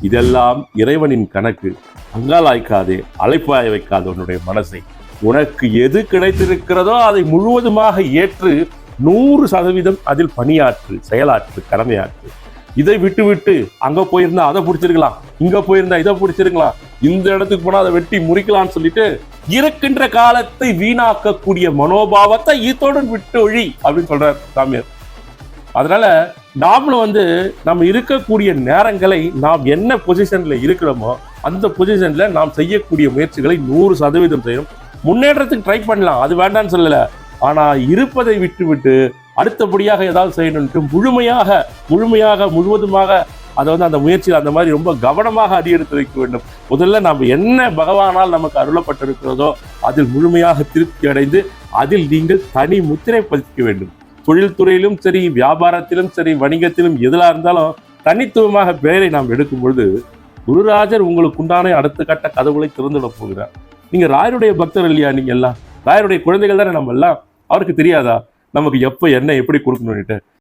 இதெல்லாம் இறைவனின் கணக்கு. அங்காலாய்க்காதே, அலைப்பாய வைக்காத உன்னுடைய மனசை. உனக்கு எது கிடைத்திருக்கிறதோ அதை முழுவதுமாக ஏற்று 100% அதில் பணியாற்று, செயலாற்று, கடமையாற்று. இதை விட்டு விட்டு அங்க போயிருந்தா அதை பிடிச்சிருக்கலாம், இங்க போயிருந்தா இதை பிடிச்சிருக்கலாம், இந்த இடத்துக்கு போனா அதை வெட்டி முறிக்கலாம்னு சொல்லிட்டு இருக்கின்ற காலத்தை வீணாக்கக்கூடிய மனோபாவத்தை இதோடு விட்டு ஒழி அப்படின்னு சொல்றார் சாமியார். அதனால நாமளும் நம்ம இருக்கக்கூடிய நேரங்களை நாம் என்ன பொசிஷன்ல இருக்கிறோமோ அந்த பொசிஷன்ல நாம் செய்யக்கூடிய முயற்சிகளை 100% செய்யணும். முன்னேற்றத்துக்கு ட்ரை பண்ணலாம், அது வேண்டாம்னு சொல்லல. ஆனா இருப்பதை விட்டு விட்டு அடுத்தபடியாக ஏதாவது செய்யணும்ட்டு முழுவதுமாக அதை அந்த முயற்சியில் அந்த மாதிரி ரொம்ப கவனமாக அடியெடுத்து வைக்க வேண்டும். முதல்ல நாம் என்ன பகவானால் நமக்கு அருளப்பட்டிருக்கிறதோ அதில் முழுமையாக திருப்தி அடைந்து அதில் நீங்கள் தனி முத்திரை பதிக்க வேண்டும். தொழில்துறையிலும் சரி, வியாபாரத்திலும் சரி, வணிகத்திலும் எதிலாக இருந்தாலும் தனித்துவமாக பெயரை நாம் எடுக்கும் பொழுது குருராஜர் உங்களுக்கு உண்டான அடுத்த கட்ட கதவுகளை திறந்துவிட போகிறார். நீங்க ராயருடைய பக்தர் இல்லையா? நீங்க எல்லாம் ராயருடைய குழந்தைகள் தானே நம்ம எல்லாம். அவருக்கு தெரியாதா நமக்கு எப்போ என்ன எப்படி கொடுக்கணும்னுட்டு?